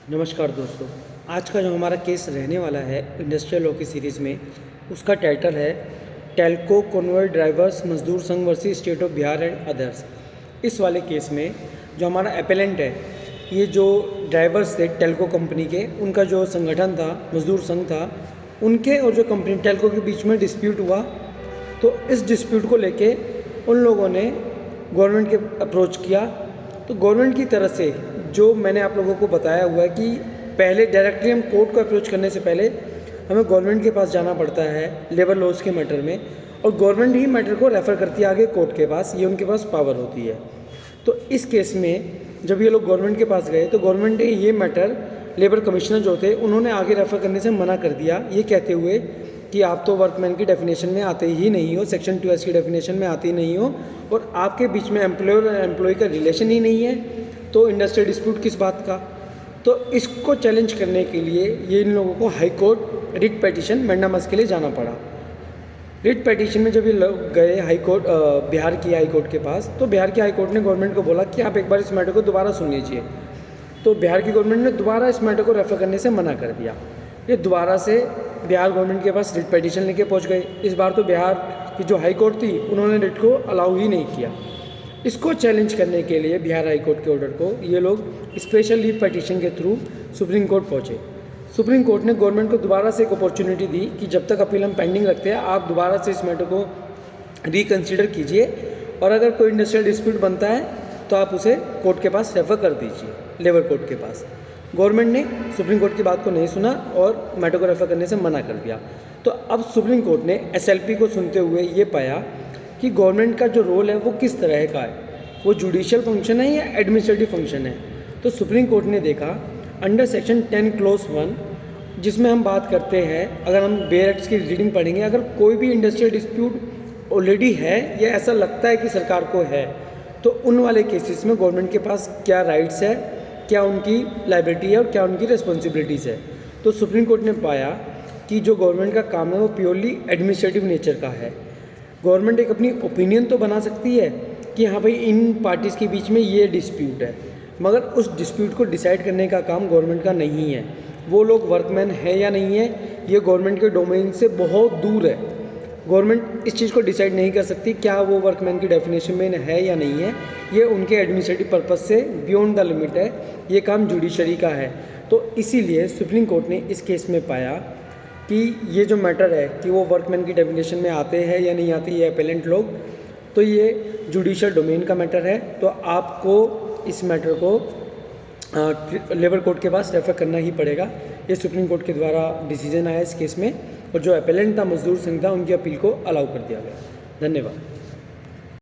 नमस्कार दोस्तों। आज का जो हमारा केस रहने वाला है इंडस्ट्रियल लॉ की सीरीज़ में, उसका टाइटल है टेल्को कन्वेयर ड्राइवर्स मजदूर संघ versus state of Bihar and others. इस वाले केस में जो हमारा एपेलेंट है, ये जो ड्राइवर्स थे टेल्को कंपनी के, उनका जो संगठन था मजदूर संघ था, उनके और जो कंपनी टेल्को के बीच में डिस्प्यूट हुआ। तो इस डिस्प्यूट को लेके उन लोगों ने गवर्नमेंट के अप्रोच किया। तो गवर्नमेंट की तरफ से जो मैंने आप लोगों को बताया हुआ है कि पहले डायरेक्टली हम कोर्ट को अप्रोच करने से पहले हमें गवर्नमेंट के पास जाना पड़ता है लेबर लॉज के मैटर में, और गवर्नमेंट ही मैटर को रेफ़र करती है आगे कोर्ट के पास, ये उनके पास पावर होती है। तो इस केस में जब ये लोग गवर्नमेंट के पास गए तो गवर्नमेंट ने ये मैटर लेबर कमिश्नर जो थे उन्होंने आगे रेफ़र करने से मना कर दिया, ये कहते हुए कि आप तो वर्कमैन की डेफिनेशन में आते ही नहीं हो, सेक्शन 2S की डेफिनेशन में आते ही नहीं हो, और आपके बीच में एम्प्लॉयर और एम्प्लॉय का रिलेशन ही नहीं है, तो इंडस्ट्रियल डिस्प्यूट किस बात का। तो इसको चैलेंज करने के लिए ये इन लोगों को high court writ petition mandamus के लिए जाना पड़ा। रिट पिटीशन में जब ये लोग गए हाई कोर्ट, बिहार की हाई कोर्ट के पास, तो बिहार की हाई कोर्ट ने गवर्नमेंट को बोला कि आप एक बार इस मैटर को दोबारा सुन लीजिए। तो बिहार की गवर्नमेंट ने दोबारा इस मैटर को रेफ़र करने से मना कर दिया। ये दोबारा से बिहार गवर्नमेंट के पास रिट पिटीशन लेके पहुंच गए। इस बार तो बिहार की जो हाई कोर्ट थी उन्होंने रिट को अलाउ ही नहीं किया। इसको चैलेंज करने के लिए बिहार हाई कोर्ट के ऑर्डर को ये लोग स्पेशल लीव पिटीशन के थ्रू सुप्रीम कोर्ट पहुँचे। सुप्रीम कोर्ट ने गवर्नमेंट को दोबारा से एक अपॉर्चुनिटी दी कि जब तक अपील हम पेंडिंग रखते हैं, आप दोबारा से इस मैटर को रिकन्सिडर कीजिए, और अगर कोई इंडस्ट्रियल डिस्प्यूट बनता है तो आप उसे कोर्ट के पास रेफ़र कर दीजिए, लेबर कोर्ट के पास। गवर्नमेंट ने सुप्रीम कोर्ट की बात को नहीं सुना और मैटर को रेफ़र करने से मना कर दिया। तो अब सुप्रीम कोर्ट ने SLP को सुनते हुए ये पाया कि गवर्नमेंट का जो रोल है वो किस तरह का है, वो जुडिशियल फंक्शन है या एडमिनिस्ट्रेटिव फंक्शन है। तो सुप्रीम कोर्ट ने देखा अंडर सेक्शन 10 क्लोज 1, जिसमें हम बात करते हैं, अगर हम बेयर एक्ट्स की रीडिंग पढ़ेंगे, अगर कोई भी इंडस्ट्रियल डिस्प्यूट ऑलरेडी है या ऐसा लगता है कि सरकार को है, तो उन वाले केसेस में गवर्नमेंट के पास क्या राइट्स है, क्या उनकी लायबिलिटी है और क्या उनकी रिस्पॉन्सिबिलिटीज़ है। तो सुप्रीम कोर्ट ने पाया कि जो गवर्नमेंट का काम है वो प्योरली एडमिनिस्ट्रेटिव नेचर का है। गवर्नमेंट एक अपनी ओपिनियन तो बना सकती है कि हाँ भाई इन पार्टीज़ के बीच में ये डिस्प्यूट है, मगर उस डिस्प्यूट को डिसाइड करने का काम गवर्नमेंट का नहीं है। वो लोग वर्कमैन है या नहीं है, ये गवर्नमेंट के डोमेन से बहुत दूर है। गवर्नमेंट इस चीज़ को डिसाइड नहीं कर सकती क्या वो वर्कमैन की डेफिनेशन में है या नहीं है, ये उनके एडमिनिस्ट्रेटिव पर्पस से बियॉन्ड द लिमिट है, ये काम जुडिशरी का है। तो इसीलिए सुप्रीम कोर्ट ने इस केस में पाया कि ये जो मैटर है कि वो वर्कमैन की डेफिनेशन में आते हैं या नहीं आते, ये अपेलेंट लोग, तो ये जुडिशियल डोमेन का मैटर है। तो आपको इस मैटर को लेबर कोर्ट के पास रेफ़र करना ही पड़ेगा। ये सुप्रीम कोर्ट के द्वारा डिसीजन आया इस केस में, और जो अपेलेंट था मजदूर संघ था, उनकी अपील को अलाउ कर दिया गया। धन्यवाद।